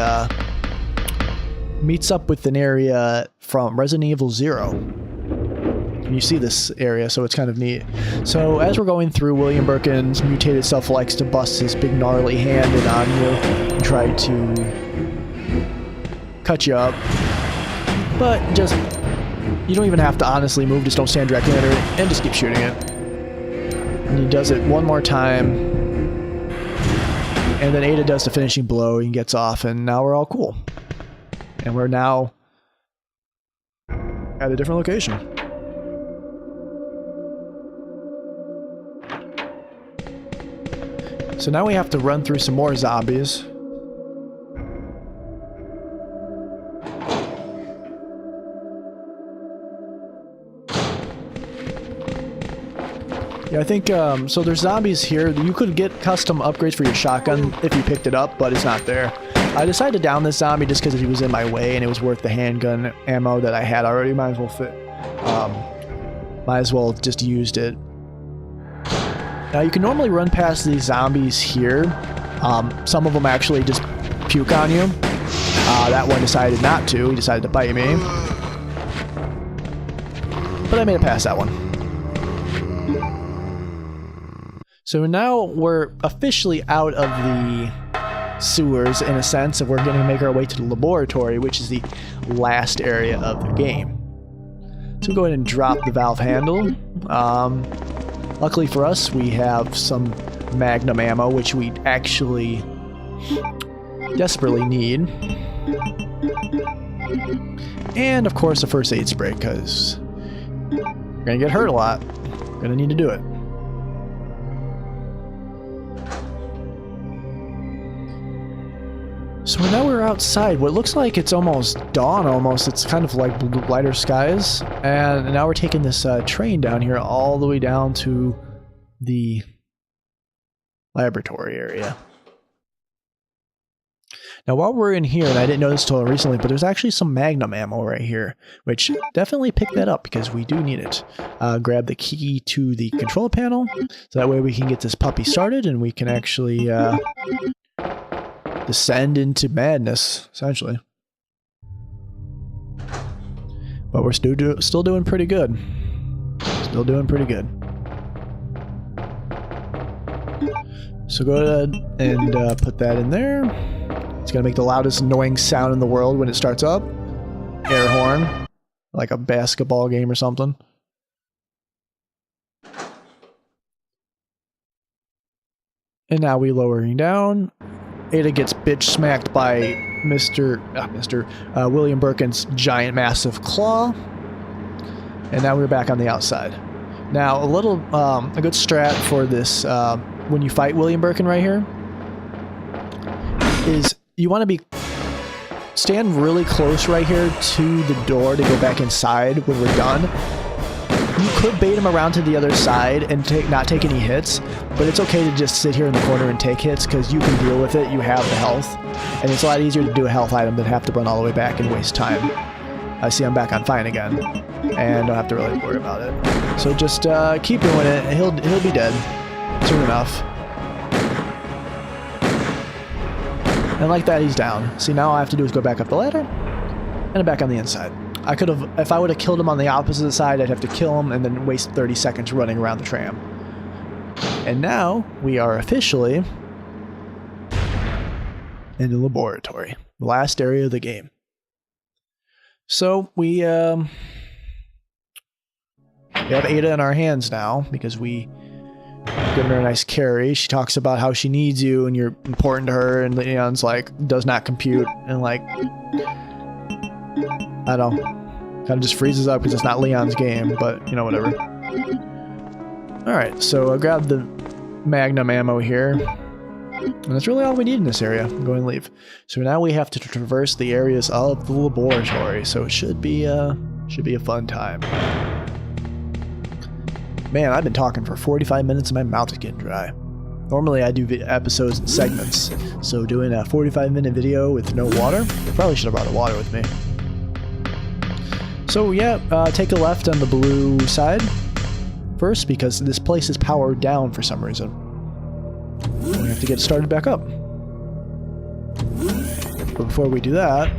meets up with an area from Resident Evil 0. And you see this area, so it's kind of neat. So as we're going through, William Birkin's mutated self likes to bust his big gnarly hand in on you and try to cut you up. But just, you don't even have to honestly move, just don't stand directly under it, and just keep shooting it. And he does it one more time. And then Ada does the finishing blow and gets off, and now we're all cool. And we're now at a different location. So now we have to run through some more zombies. Yeah, I think, so there's zombies here. You could get custom upgrades for your shotgun if you picked it up, but it's not there. I decided to down this zombie just because he was in my way and it was worth the handgun ammo that I had already. Might as well might as well just used it. Now you can normally run past these zombies here. Some of them actually just puke on you. That one decided not to. He decided to bite me. But I made it past that one. So now we're officially out of the sewers in a sense, and we're going to make our way to the laboratory, which is the last area of the game. So we'll go ahead and drop the valve handle. Luckily for us, we have some magnum ammo, which we actually desperately need. And of course a first aid spray, because we're going to get hurt a lot. We're going to need to do it. So now we're outside. What looks like it's almost dawn almost. It's kind of like lighter skies. And now we're taking this train down here all the way down to the laboratory area. Now while we're in here, and I didn't know this until recently, but there's actually some magnum ammo right here, which definitely pick that up because we do need it. Grab the key to the control panel, so that way we can get this puppy started and we can actually descend into madness, essentially. But we're still doing pretty good. Still doing pretty good. So go ahead and put that in there. It's gonna make the loudest annoying sound in the world when it starts up. Air horn, like a basketball game or something. And now we lowering down. Ada gets bitch smacked by William Birkin's giant massive claw. And now we're back on the outside. Now a good strat for this when you fight William Birkin right here is you want to stand really close right here to the door to go back inside when we're done. You could bait him around to the other side and not take any hits, but it's okay to just sit here in the corner and take hits because you can deal with it. You have the health, and it's a lot easier to do a health item than have to run all the way back and waste time. I see I'm back on fine again, and don't have to really worry about it. So just keep doing it, and he'll be dead soon enough. And like that, he's down. See, now all I have to do is go back up the ladder, and I'm back on the inside. I could have, if I would have killed him on the opposite side, I'd have to kill him and then waste 30 seconds running around the tram. And now we are officially in the laboratory, the last area of the game. So we have Ada in our hands now because we given her a nice carry. She talks about how she needs you and you're important to her, and Leon's like does not compute and like I don't know, kind of just freezes up because it's not Leon's game, but you know, whatever. Alright, so I grabbed the magnum ammo here. And that's really all we need in this area. I'm going to leave. So now we have to traverse the areas of the laboratory. So it should be a fun time. Man, I've been talking for 45 minutes and my mouth is getting dry. Normally I do episodes in segments. So doing a 45-minute video with no water, I probably should have brought the water with me. So yeah, take a left on the blue side first because this place is powered down for some reason. We have to get started back up. But before we do that,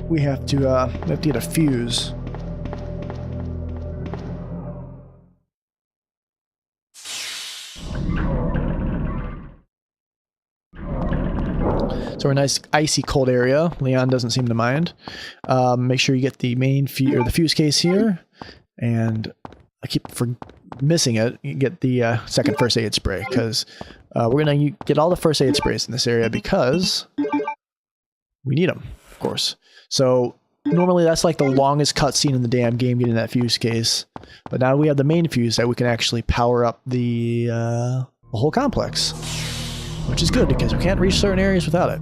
we have to get a fuse. So we're in a nice icy cold area. Leon doesn't seem to mind. Make sure you get the main the fuse case here, and I keep missing it. You get the second first aid spray because we're gonna get all the first aid sprays in this area because we need them, of course. So normally that's like the longest cutscene in the damn game, getting that fuse case. But now we have the main fuse that we can actually power up the whole complex, which is good because we can't reach certain areas without it.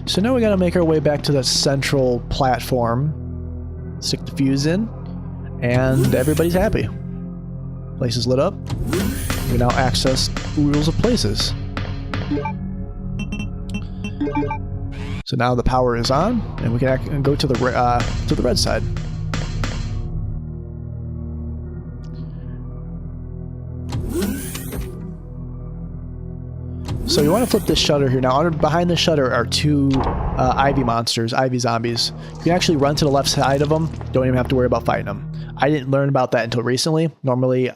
So now we gotta make our way back to the central platform, stick the fuse in, and everybody's happy. Place is lit up. We now access oodles of places. So now the power is on, and we can go to the red side. So you want to flip this shutter here. Now, behind the shutter are two Ivy monsters, Ivy zombies. You can actually run to the left side of them. Don't even have to worry about fighting them. I didn't learn about that until recently. Normally,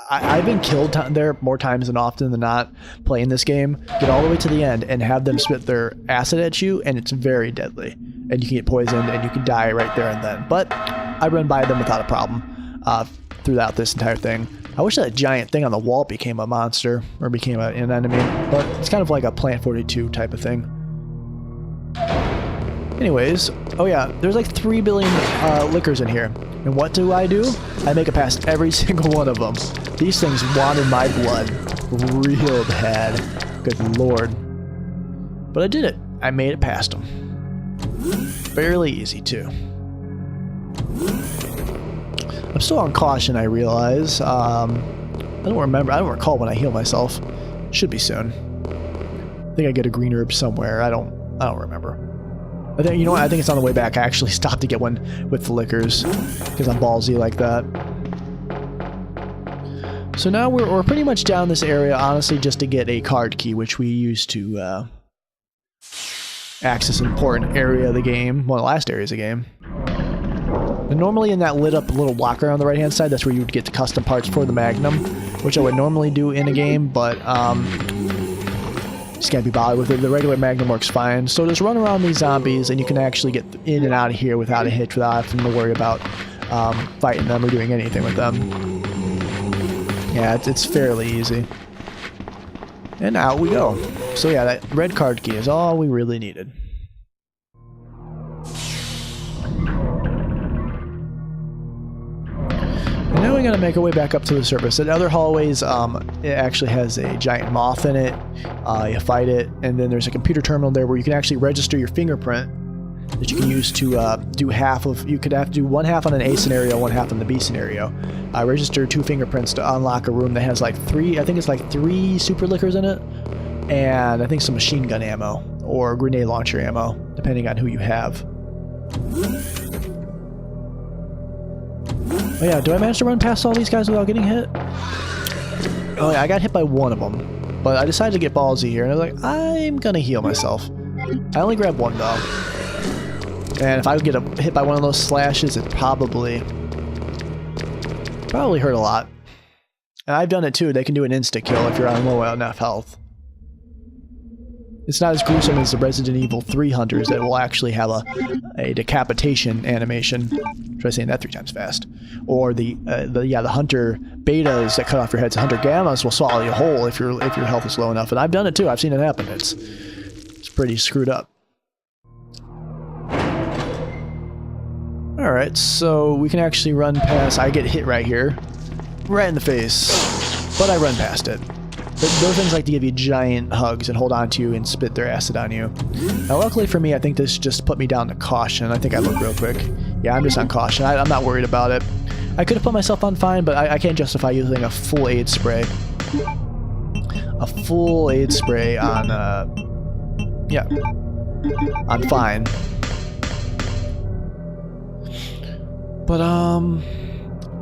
I've been killed there more times than often than not playing this game. Get all the way to the end and have them spit their acid at you, and it's very deadly. And you can get poisoned, and you can die right there and then. But I run by them without a problem throughout this entire thing. I wish that giant thing on the wall became a monster, or became an enemy, but it's kind of like a Plant 42 type of thing. Anyways, oh yeah, there's like 3 billion liquors in here. And what do? I make it past every single one of them. These things wanted my blood real bad. Good lord. But I did it. I made it past them. Fairly easy too. I'm still on caution, I realize. I don't recall when I heal myself. Should be soon. I think I get a green herb somewhere. I don't remember. I think, you know what? I think it's on the way back. I actually stopped to get one with the liquors because I'm ballsy like that. So now we're pretty much down this area, honestly, just to get a card key, which we use to access an important area of the game. Well, the last area of the game. And normally in that lit up little locker on the right hand side, that's where you would get the custom parts for the Magnum, which I would normally do in a game, but just can't be bothered with it. The regular Magnum works fine. So just run around these zombies and you can actually get in and out of here without a hitch, without having to worry about fighting them or doing anything with them. Yeah, it's fairly easy. And out we go. So yeah, that red card key is all we really needed. And now we gotta make our way back up to the surface. In other hallways, it actually has a giant moth in it. You fight it, and then there's a computer terminal there where you can actually register your fingerprint that you can use to do half of. You could have to do one half on an A scenario, one half on the B scenario. Register 2 fingerprints to unlock a room that has like 3. I think it's like 3 super liquors in it, and I think some machine gun ammo or grenade launcher ammo, depending on who you have. Oh yeah, do I manage to run past all these guys without getting hit? Oh yeah, I got hit by one of them. But I decided to get ballsy here, and I was like, I'm gonna heal myself. I only grabbed one though. And if I would get hit by one of those slashes, it probably hurt a lot. And I've done it too. They can do an insta-kill if you're on low enough health. It's not as gruesome as the Resident Evil 3 hunters that will actually have a decapitation animation. Try saying that 3 times fast. Or the hunter betas that cut off your heads. The hunter gammas will swallow you whole if your health is low enough. And I've done it too. I've seen it happen. It's pretty screwed up. Alright, so we can actually run past. I get hit right here. right in the face, but I run past it. Those things like to give you giant hugs and hold on to you and spit their acid on you. Now, luckily for me, I think this just put me down to caution. I think I look real quick. Yeah, I'm just on caution. I'm not worried about it. I could have put myself on fine, but I can't justify using a full aid spray. A full aid spray on, yeah, on fine. But,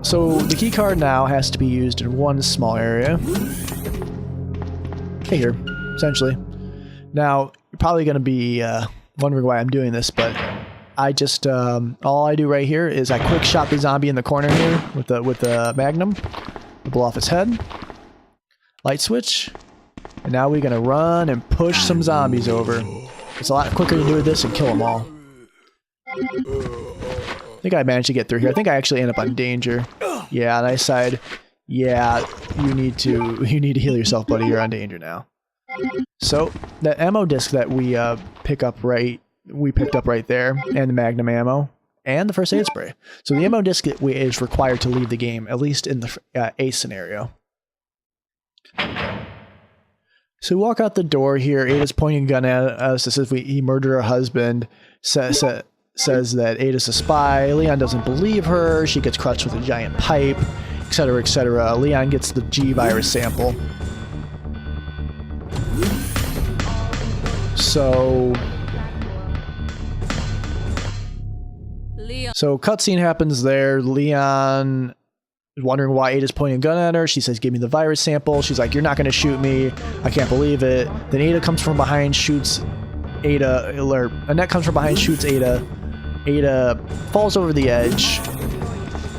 so the key card now has to be used in one small area. Okay, here, essentially. Now, you're probably going to be wondering why I'm doing this, but I just, all I do right here is I quick shot the zombie in the corner here with the magnum, blow off his head, light switch, and now we're going to run and push some zombies over. It's a lot quicker to do this and kill them all. I think I managed to get through here. I think I actually end up on danger. Yeah, on ice side. Yeah, you need to heal yourself, buddy. You're on danger now. So that ammo disc that we picked up right there, and the magnum ammo, and the first aid spray. So the ammo disc is required to leave the game, at least in the A scenario. So we walk out the door here. Ada's pointing a gun at us. It says he murdered her husband. Says that Ada's a spy. Leon doesn't believe her. She gets crushed with a giant pipe, etc., etc. Leon gets the G virus sample. So cutscene happens there. Leon is wondering why Ada's pointing a gun at her. She says, "Give me the virus sample." She's like, "You're not going to shoot me. I can't believe it." Then Ada comes from behind, shoots Ada. Or Annette comes from behind, shoots Ada. Ada falls over the edge.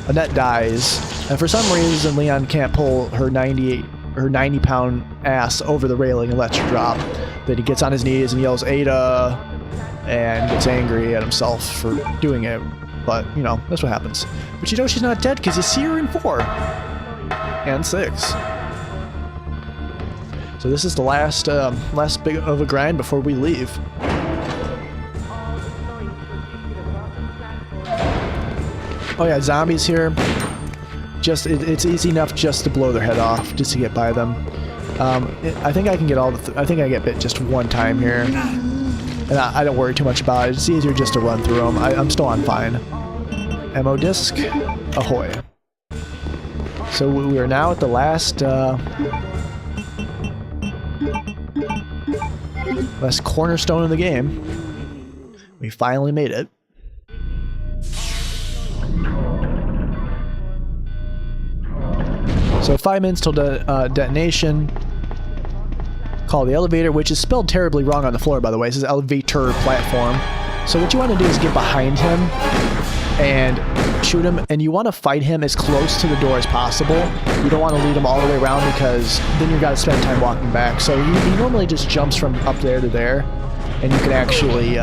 Annette dies. And for some reason, Leon can't pull her 90-pound ass over the railing and lets her drop. Then he gets on his knees and yells, "Ada," and gets angry at himself for doing it. But, you know, that's what happens. But you know she's not dead because you see her in 4. And 6. So this is the last bit of a grind before we leave. Oh yeah, zombies here. It's easy enough just to blow their head off, just to get by them. I think I can get I think I get bit just one time here. And I don't worry too much about it. It's easier just to run through them. I'm still on fine. Ammo disc, ahoy. So we are now at the last cornerstone of the game. We finally made it. So 5 minutes till detonation. Call the elevator, which is spelled terribly wrong on the floor, by the way. It says elevator platform. So what you want to do is get behind him and shoot him, and you want to fight him as close to the door as possible. You don't want to lead him all the way around because then you've got to spend time walking back. So he normally just jumps from up there to there, and you can actually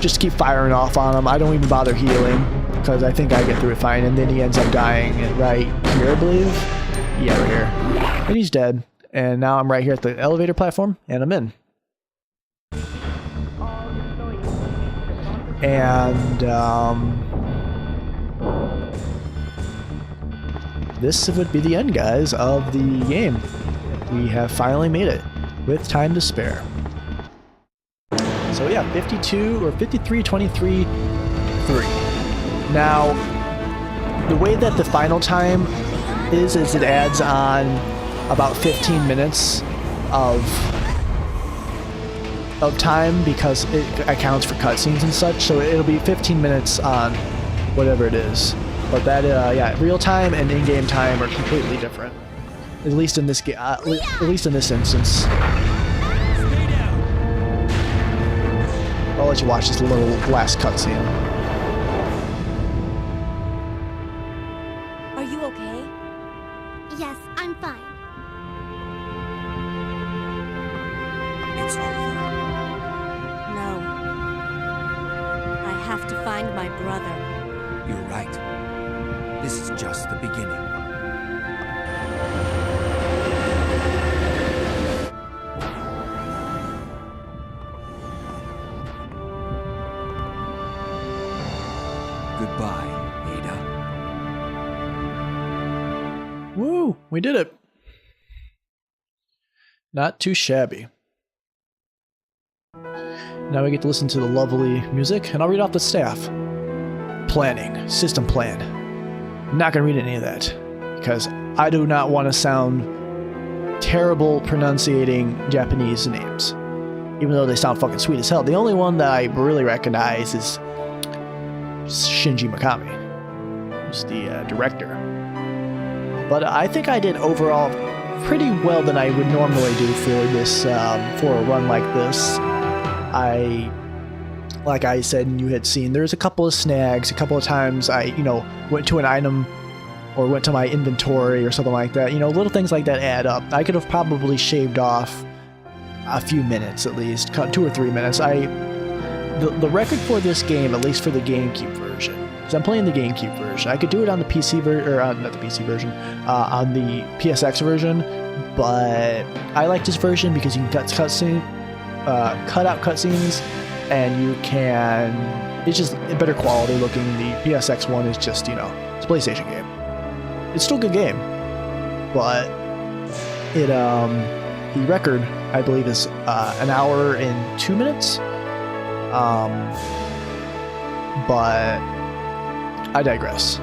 just keep firing off on him. I don't even bother healing because I think I get through it fine, and then he ends up dying right here, I believe. Yeah, right here. And he's dead. And now I'm right here at the elevator platform, and I'm in. And this would be the end, guys, of the game. We have finally made it with time to spare. So yeah, 52 or 53, 23, 3. Now, the way that the final time is it adds on about 15 minutes of time because it accounts for cutscenes and such, so it'll be 15 minutes on whatever it is. But that, yeah, real time and in-game time are completely different. At least in this at least in this instance. I'll let you watch this little last cutscene. Are you okay? Yes, I'm fine. It's over. No. I have to find my brother. You're right. This is just the beginning. Goodbye, Ada. We did it. Not too shabby. Now we get to listen to the lovely music, and I'll read off the staff. Planning, system plan. I'm not going to read any of that, because I do not want to sound terrible pronunciating Japanese names, even though they sound fucking sweet as hell. The only one that I really recognize is Shinji Mikami, who's the director. But I think I did overall pretty well than I would normally do for this, for a run like this. Like I said and you had seen, there's a couple of snags. A couple of times I, went to an item or went to my inventory or something like that. Little things like that add up. I could have probably shaved off a few minutes at least, 2 or 3 minutes. The record for this game, at least for the GameCube version, because I'm playing the GameCube version. I could do it on the PC version, or not the PC version, on the PSX version, but I like this version because you can cut out cutscenes, and you can. It's just better quality looking. The PSX one is just, it's a PlayStation game. It's still a good game, but it the record I believe is an hour and 2 minutes. But I digress.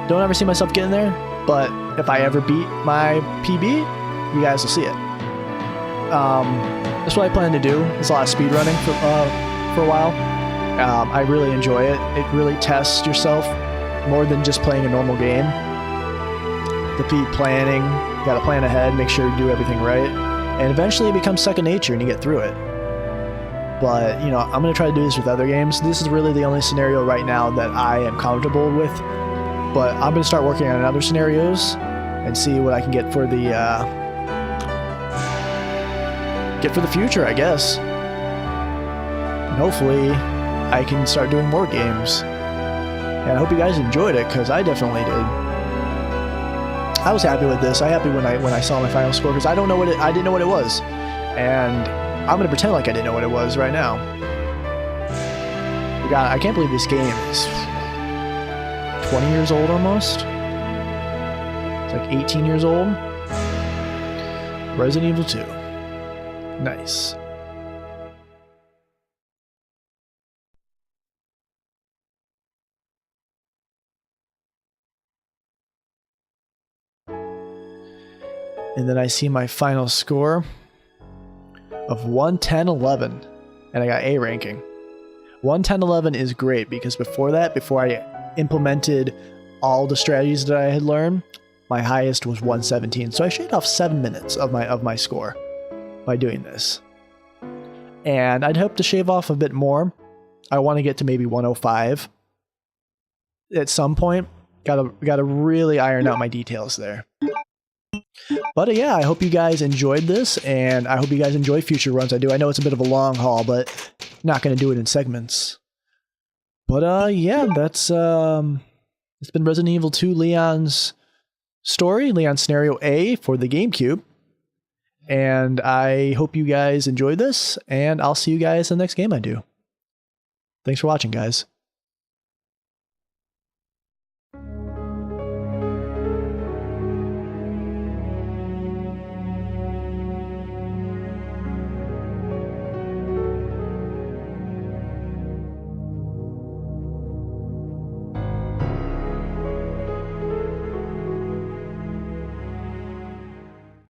Don't ever see myself getting there, but if I ever beat my PB, you guys will see it. That's what I plan to do. It's a lot of speed running for a while. I really enjoy it. It really tests yourself more than just playing a normal game. The planning, you gotta plan ahead, make sure you do everything right, and eventually it becomes second nature and you get through it. But, I'm going to try to do this with other games. This is really the only scenario right now that I am comfortable with. But I'm going to start working on other scenarios and see what I can get for the future, I guess. And hopefully I can start doing more games. And I hope you guys enjoyed it, because I definitely did. I was happy with this. I was happy when I saw my final score, because I didn't know what it was. And I'm going to pretend like I didn't know what it was right now. God, I can't believe this game is 20 years old almost. It's like 18 years old. Resident Evil 2. Nice. And then I see my final score of 110.11, and I got A ranking. 110.11 is great, because before I implemented all the strategies that I had learned, my highest was 117. So I shaved off 7 minutes of my score by doing this. And I'd hope to shave off a bit more. I want to get to maybe 105 at some point. Gotta really iron out my details there. But yeah, I hope you guys enjoyed this, and I hope you guys enjoy future runs I do. I know it's a bit of a long haul, but I'm not going to do it in segments. But yeah, that's it's been Resident Evil 2 Leon's story, Leon's Scenario A for the GameCube. And I hope you guys enjoyed this, and I'll see you guys in the next game I do. Thanks for watching, guys.